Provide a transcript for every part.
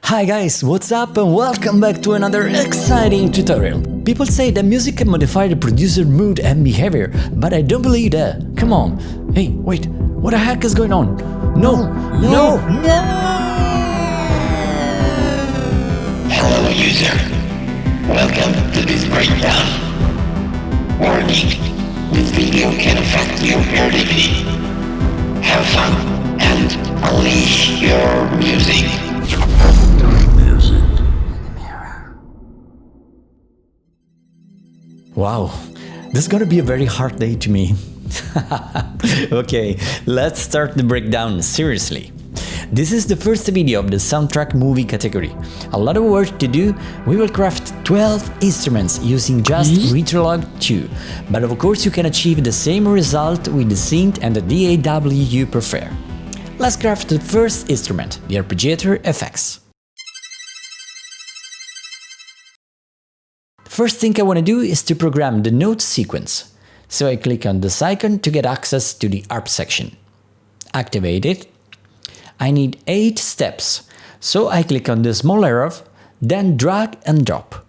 Hi guys, what's up and welcome back to another exciting tutorial. People say that music can modify the producer's mood and behavior, but I don't believe that. Come on. Hey, wait, what the heck is going on? No! Hello user, welcome to this breakdown. Warning, this video can affect your creativity. Have fun and unleash your music. Wow, this is gonna be a very hard day to me. Okay, let's start the breakdown seriously. This is the first video of the soundtrack movie category. A lot of work to do. We will craft 12 instruments using just Retrolog 2, but of course you can achieve the same result with the synth and the DAW you prefer. Let's craft the first instrument, the arpeggiator FX. First thing I want to do is to program the note sequence. So I click on this icon to get access to the ARP section. Activate it. I need 8 steps, so I click on the small arrow, then drag and drop.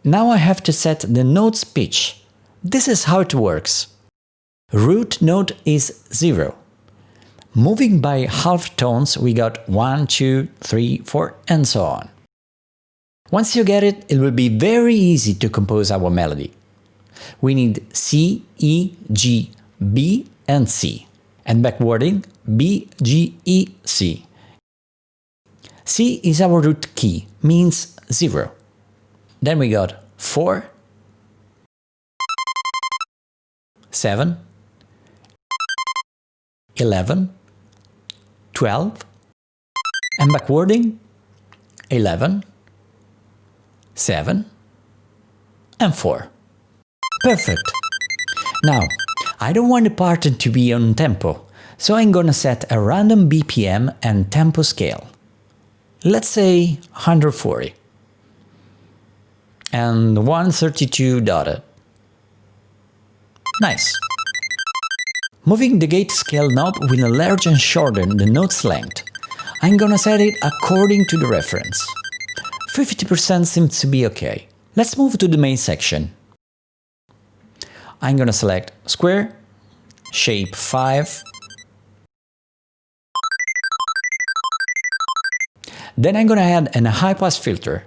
Now I have to set the note's pitch. This is how it works. Root note is 0. Moving by half tones we got 1, 2, 3, 4 and so on. Once you get it, it will be very easy to compose our melody. We need C, E, G, B and C. And backwarding B, G, E, C. C is our root key, means 0. Then we got 4, 7, 11, 12, and backwarding 11, 7 and 4. Perfect! Now, I don't want the pattern to be on tempo, so I'm gonna set a random BPM and tempo scale. Let's say 140 and 132 dotted. Nice! Moving the gate scale knob will enlarge and shorten the note's length. I'm gonna set it according to the reference. 50% seems to be okay. Let's move to the main section. I'm gonna select square, shape 5. Then I'm gonna add a high-pass filter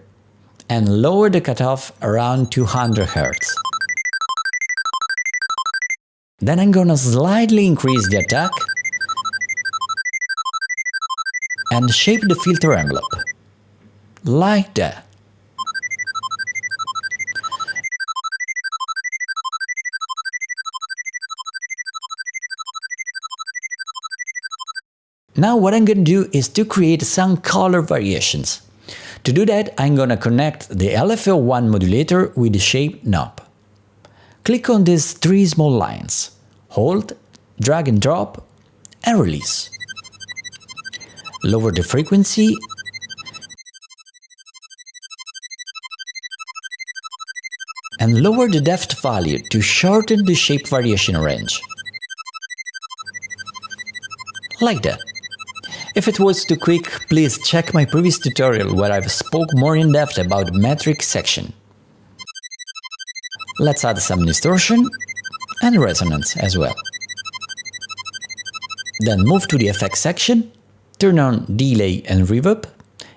and lower the cutoff around 200 Hz. Then I'm gonna slightly increase the attack and shape the filter envelope. Like that. Now what I'm going to do is to create some color variations. To do that, I'm going to connect the LFO1 modulator with the shape knob. Click on these 3 small lines. Hold, drag and drop, and release. Lower the frequency and lower the depth value to shorten the shape variation range. Like that. If it was too quick, please check my previous tutorial where I've spoke more in depth about metric section. Let's add some distortion and resonance as well. Then move to the effects section, turn on delay and reverb,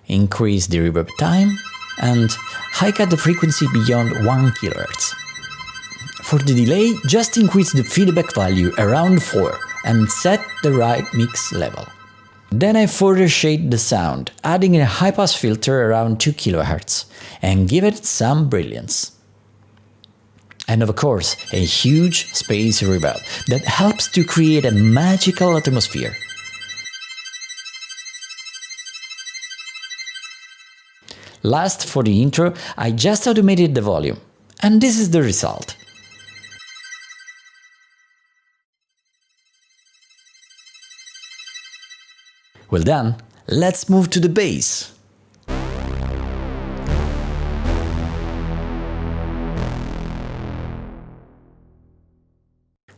increase the reverb time, and high-cut the frequency beyond 1 kHz. For the delay, just increase the feedback value around 4 and set the right mix level. Then I further shade the sound, adding a high-pass filter around 2 kHz and give it some brilliance. And of course, a huge space reverb that helps to create a magical atmosphere. Last, for the intro, I just automated the volume, and this is the result. Well done, let's move to the bass.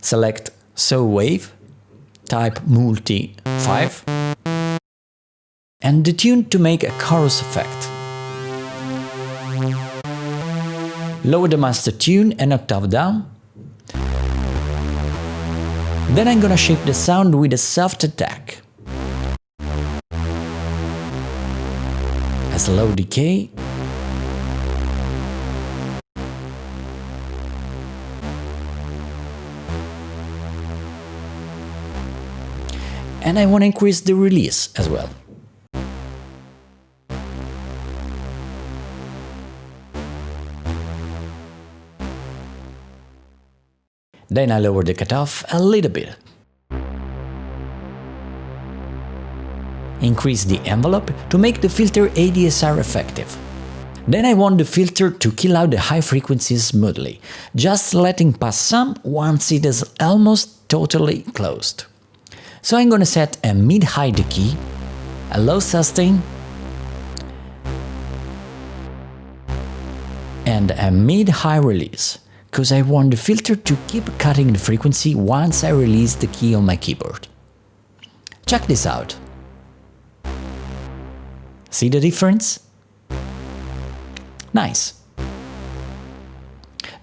Select Saw Wave, type Multi 5, and the tune to make a chorus effect. Lower the master tune an octave down. Then I'm gonna shape the sound with a soft attack. A slow decay. And I want to increase the release as well. Then I lower the cutoff a little bit. Increase the envelope to make the filter ADSR effective. Then I want the filter to kill out the high frequencies smoothly, just letting pass some once it is almost totally closed. So I'm gonna set a mid-high decay, a low sustain, and a mid-high release, because I want the filter to keep cutting the frequency once I release the key on my keyboard. Check this out. See the difference? Nice.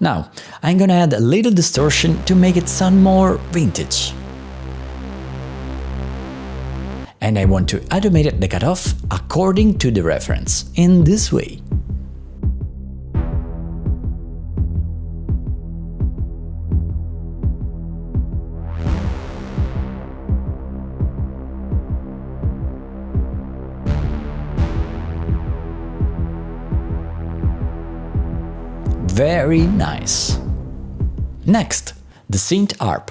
Now, I'm gonna add a little distortion to make it sound more vintage. And I want to automate the cutoff according to the reference, in this way. Very nice. Next, the synth arp.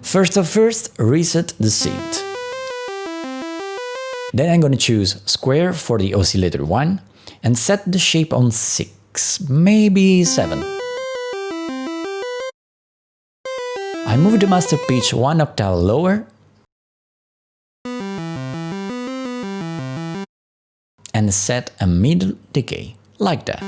First, reset the synth. Then I'm gonna choose square for the oscillator 1 and set the shape on 6, maybe 7. I move the master pitch 1 octave lower and set a middle decay, like that.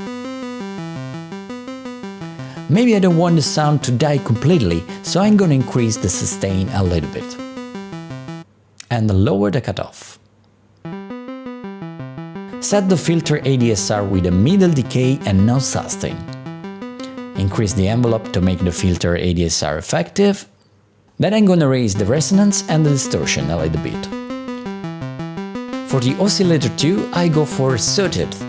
Maybe I don't want the sound to die completely, so I'm gonna increase the sustain a little bit. And lower the cutoff. Set the filter ADSR with a middle decay and no sustain. Increase the envelope to make the filter ADSR effective. Then I'm gonna raise the resonance and the distortion a little bit. For the oscillator 2, I go for sawtooth.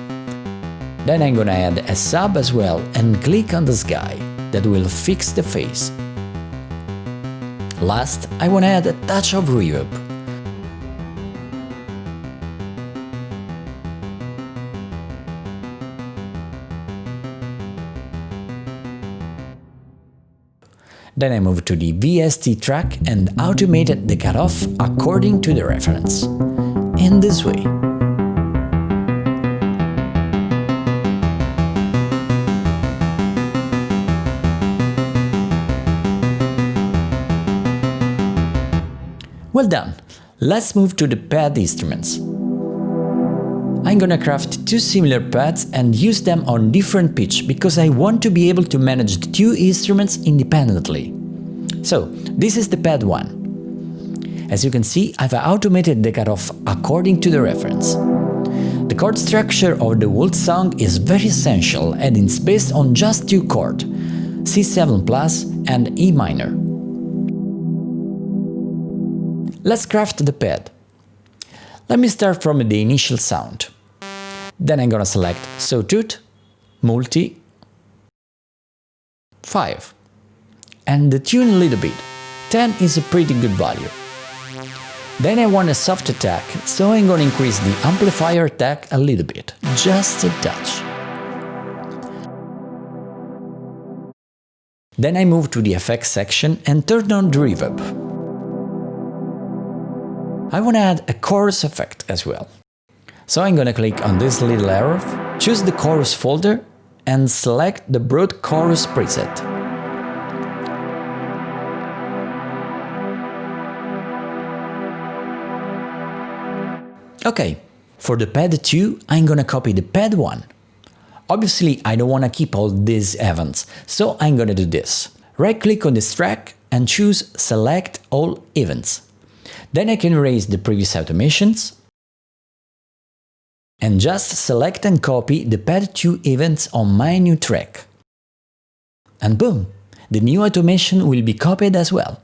Then I'm gonna add a sub as well and click on this guy, that will fix the phase. Last, I wanna add a touch of reverb. Then I move to the VST track and automated the cutoff according to the reference. In this way. Well done! Let's move to the pad instruments. I'm gonna craft two similar pads and use them on different pitch because I want to be able to manage the two instruments independently. So, this is the pad 1. As you can see, I've automated the cutoff according to the reference. The chord structure of the whole song is very essential and it's based on just two chords, C7+ and E minor. Let's craft the pad. Let me start from the initial sound. Then I'm gonna select Sawtooth, Multi, 5. And the tune a little bit. 10 is a pretty good value. Then I want a soft attack, so I'm gonna increase the amplifier attack a little bit, just a touch. Then I move to the effects section and turn on the reverb. I wanna add a chorus effect as well. So I'm gonna click on this little arrow, choose the chorus folder and select the broad chorus preset. Okay, for the pad 2, I'm gonna copy the pad 1. Obviously, I don't wanna keep all these events, so I'm gonna do this. Right-click on this track, and choose Select All Events. Then I can erase the previous automations and just select and copy the Pad 2 events on my new track. And boom! The new automation will be copied as well.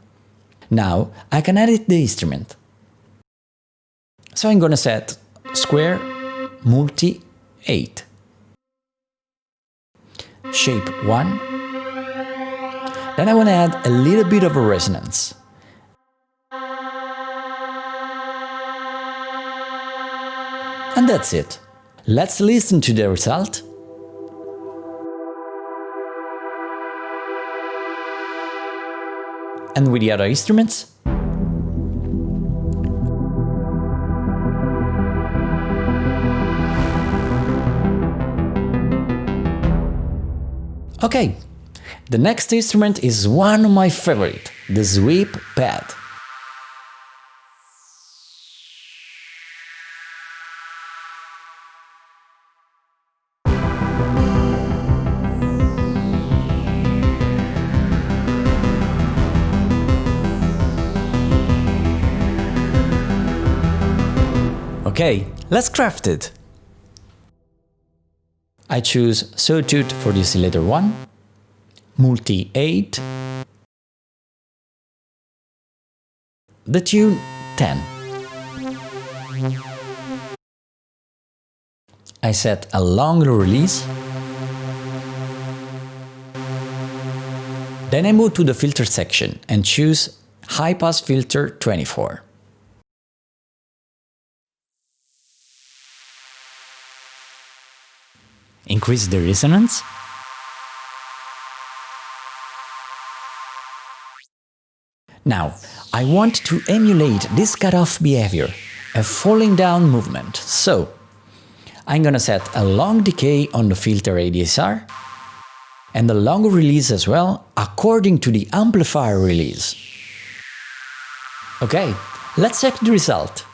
Now I can edit the instrument. So I'm gonna set Square Multi 8. Shape 1. Then I want to add a little bit of a resonance. And that's it. Let's listen to the result. And with the other instruments. Okay, the next instrument is one of my favorite, the sweep pad. Okay, let's craft it. I choose Sawtooth for the oscillator 1, Multi 8, the tune 10. I set a long release. Then I move to the filter section and choose High Pass Filter 24. Increase the resonance. Now, I want to emulate this cutoff behavior, a falling down movement, so I'm gonna set a long decay on the filter ADSR and a long release as well, according to the amplifier release. Okay, let's check the result.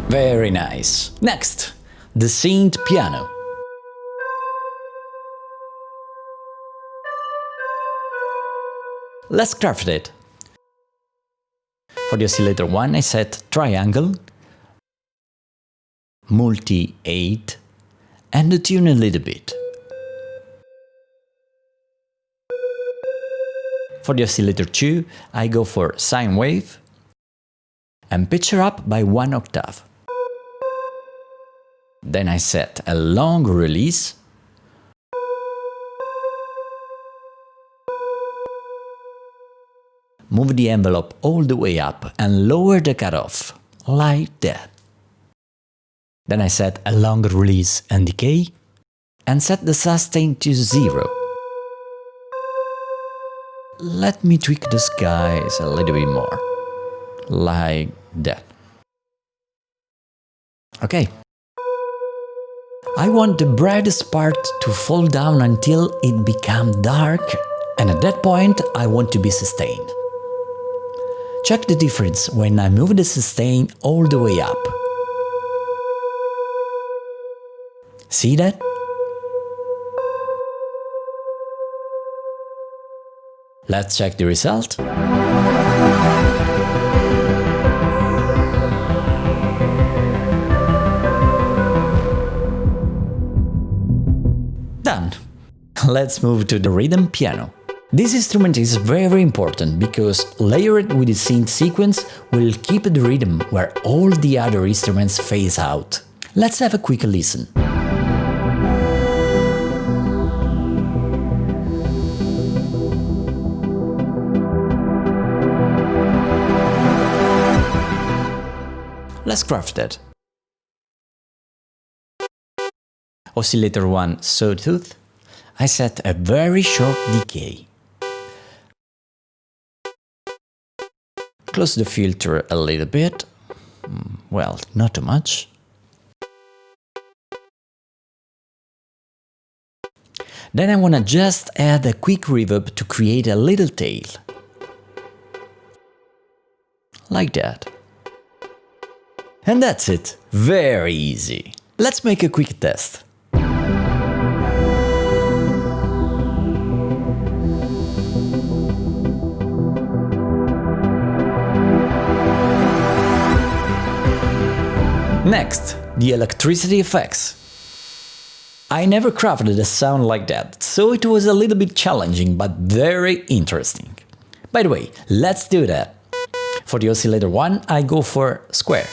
Very nice. Next, the synth piano. Let's craft it. For the oscillator 1 I set triangle, multi 8 and the tune a little bit. For the oscillator 2 I go for sine wave and pitch her up by 1 octave. Then I set a long release. Move the envelope all the way up and lower the cutoff, like that. Then I set a long release and decay, and set the sustain to 0. Let me tweak the skies a little bit more, like that. Okay. I want the brightest part to fall down until it becomes dark, and at that point I want to be sustained. Check the difference when I move the sustain all the way up. See that? Let's check the result. Done. Let's move to the rhythm piano. This instrument is very important because layered with the synth sequence will keep the rhythm where all the other instruments phase out. Let's have a quick listen. Let's craft it. Oscillator 1 Sawtooth. I set a very short decay. Close the filter a little bit. Well, not too much. Then I wanna just add a quick reverb to create a little tail. Like that. And that's it. Very easy. Let's make a quick test. Next, the electricity effects. I never crafted a sound like that, so it was a little bit challenging but very interesting. By the way, let's do that. For the oscillator 1, I go for square,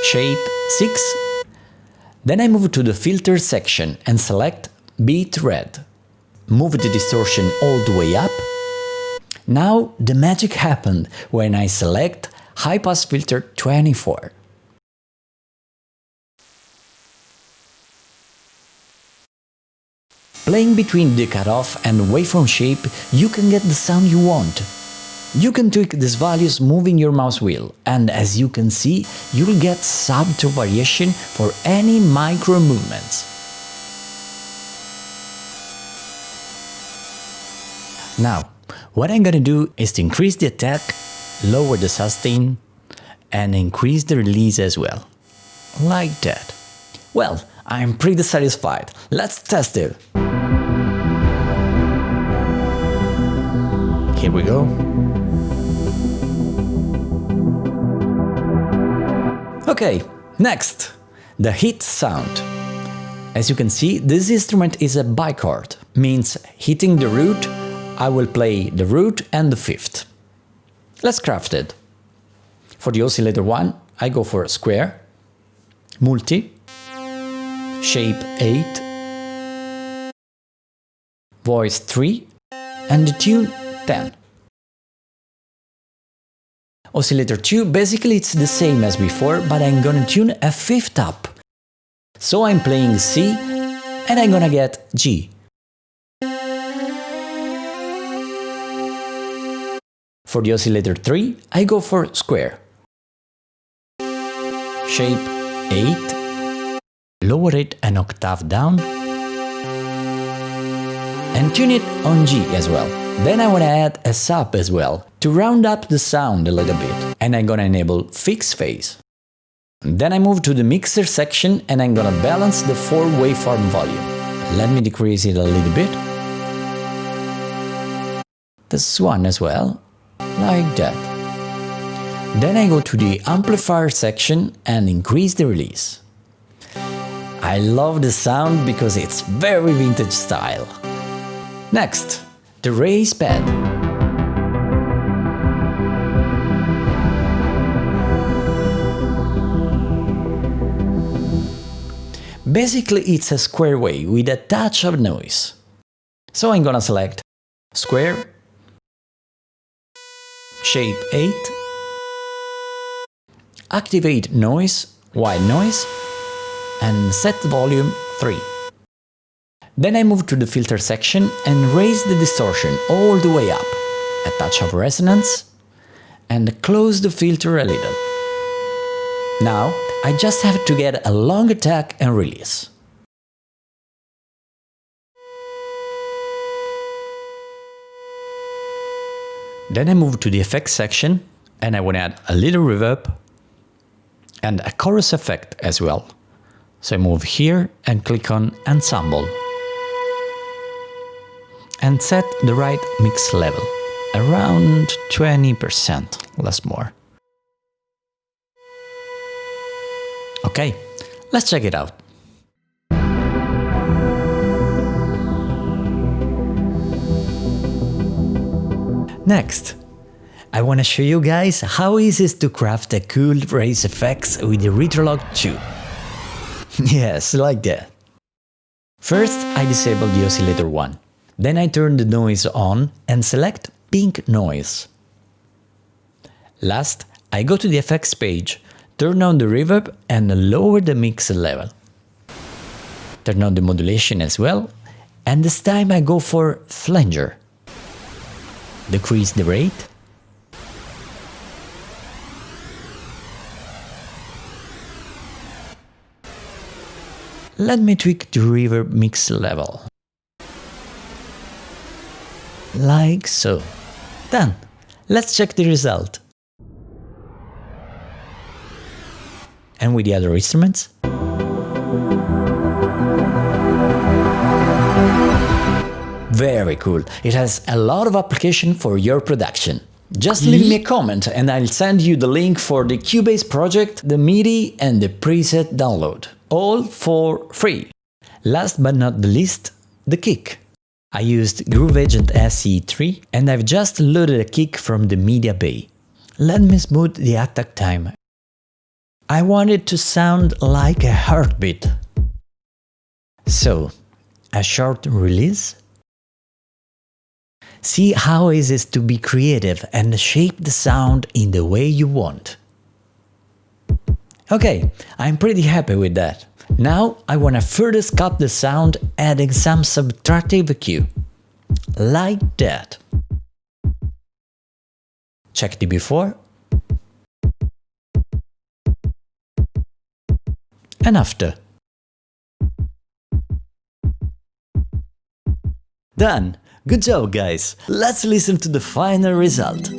shape 6, then I move to the filter section and select beat red. Move the distortion all the way up. Now the magic happened when I select high pass filter 24. Playing between the cutoff and waveform shape, you can get the sound you want. You can tweak these values moving your mouse wheel, and as you can see, you'll get subtle variation for any micro movements. Now, what I'm gonna do is to increase the attack, lower the sustain, and increase the release as well. Like that. Well, I'm pretty satisfied. Let's test it. Here we go. Okay, next, the hit sound. As you can see, this instrument is a bichord, means hitting the root, I will play the root and the fifth. Let's craft it. For the oscillator 1, I go for square, multi, shape 8, voice 3, and the tune 10. Oscillator 2, basically it's the same as before, but I'm gonna tune a fifth up. So I'm playing C, and I'm gonna get G. For the oscillator 3, I go for square, shape 8, lower it an octave down, and tune it on G as well. Then I want to add a sub as well, to round up the sound a little bit, and I'm gonna enable fixed phase. Then I move to the mixer section and I'm gonna balance the 4 waveform volume. Let me decrease it a little bit. This one as well, like that. Then I go to the amplifier section and increase the release. I love the sound because it's very vintage style. Next, the raise pad. Basically it's a square wave with a touch of noise. So I'm gonna select square, shape 8, activate noise, white noise, and set volume 3. Then I move to the filter section and raise the distortion all the way up, a touch of resonance, and close the filter a little. Now I just have to get a long attack and release. Then I move to the effects section and I want to add a little reverb and a chorus effect as well. So I move here and click on Ensemble. And set the right mix level, around 20%, less more. Okay, let's check it out. Next, I want to show you guys how easy it is to craft a cool raise effects with the Retrolog 2. Yes, like that. First, I disable the oscillator 1. Then I turn the noise on and select pink noise. Last, I go to the effects page, turn on the reverb and lower the mix level. Turn on the modulation as well, and this time I go for flanger. Decrease the rate. Let me tweak the reverb mix level. like so. Done. Let's check the result. And with the other instruments? Very cool. It has a lot of application for your production. Just leave me a comment and I'll send you the link for the Cubase project, the MIDI and the preset download. All for free. Last but not the least, the kick. I used Groove Agent SE3 and I've just loaded a kick from the media bay. Let me smooth the attack time. I want it to sound like a heartbeat. So, a short release? See how easy it is to be creative and shape the sound in the way you want. Okay, I'm pretty happy with that. Now I want to further sculpt the sound, adding some subtractive EQ. Like that. Check the before and after. Done! Good job, guys! Let's listen to the final result.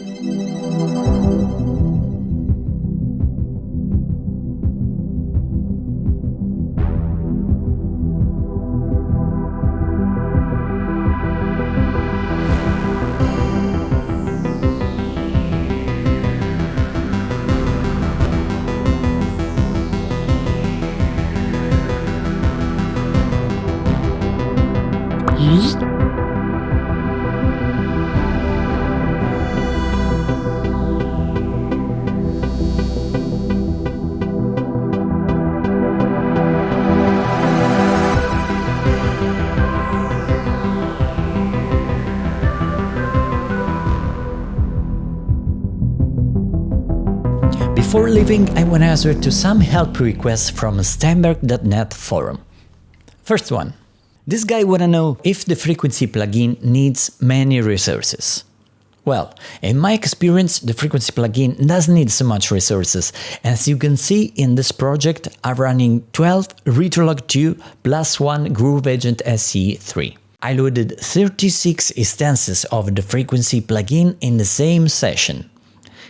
Before leaving, I want to answer to some help requests from Steinberg.net forum. First one. This guy want to know if the frequency plugin needs many resources. Well, in my experience, the frequency plugin doesn't need so much resources. As you can see in this project, I'm running 12 Retrolog 2 plus 1 Groove Agent SE3. I loaded 36 instances of the frequency plugin in the same session.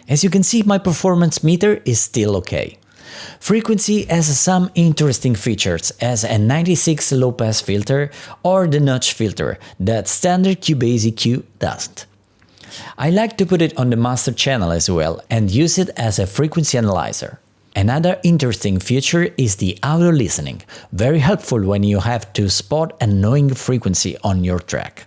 As you can see, my performance meter is still okay. Frequency has some interesting features, as a 96 low-pass filter or the notch filter that standard Cubase EQ doesn't. I like to put it on the master channel as well and use it as a frequency analyzer. Another interesting feature is the audio listening, very helpful when you have to spot an annoying frequency on your track.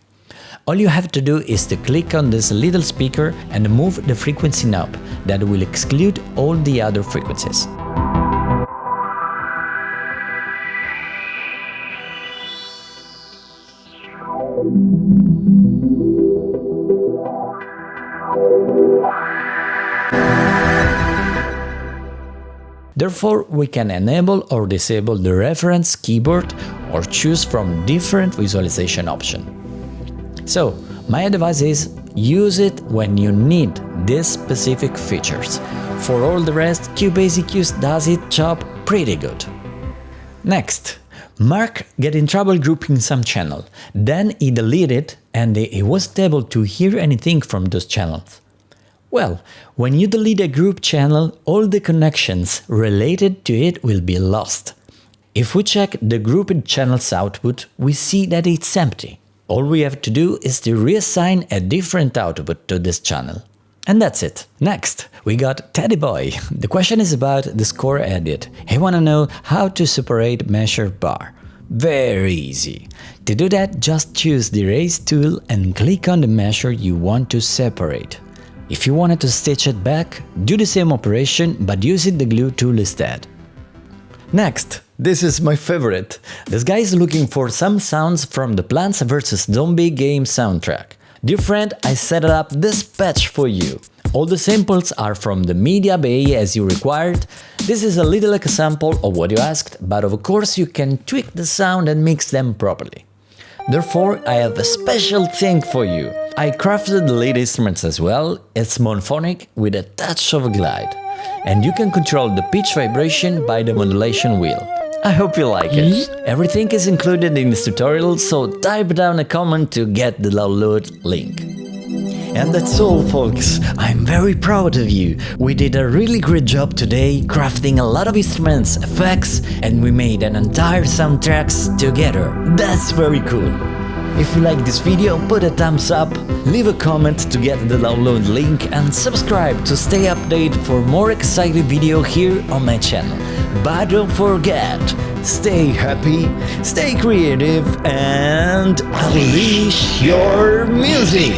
All you have to do is to click on this little speaker and move the frequency knob, that will exclude all the other frequencies. Therefore, we can enable or disable the reference keyboard or choose from different visualization options. So, my advice is, use it when you need these specific features. For all the rest, Cubase EQ does its job pretty good. Next, Mark get in trouble grouping some channel. Then he deleted and he wasn't able to hear anything from those channels. Well, when you delete a group channel, all the connections related to it will be lost. If we check the grouped channel's output, we see that it's empty. All we have to do is to reassign a different output to this channel. And that's it. Next, we got Teddy Boy. The question is about the score edit. He wanna know how to separate measure bar. Very easy. To do that, just choose the erase tool and click on the measure you want to separate. If you wanted to stitch it back, do the same operation, but use the glue tool instead. Next, this is my favorite. This guy is looking for some sounds from the Plants vs. Zombie game soundtrack. Dear friend, I set up this patch for you. All the samples are from the media bay as you required. This is a little example of what you asked, but of course you can tweak the sound and mix them properly. Therefore, I have a special thing for you. I crafted the lead instruments as well. It's monophonic with a touch of glide. And you can control the pitch vibration by the modulation wheel. I hope you like it. Everything is included in this tutorial, so type down a comment to get the download link. And that's all, folks. I'm very proud of you. We did a really great job today, crafting a lot of instruments, effects, and we made an entire soundtracks together. That's very cool. If you like this video, put a thumbs up, leave a comment to get the download link, and subscribe to stay updated for more exciting video here on my channel. But don't forget, stay happy, stay creative, and unleash your music!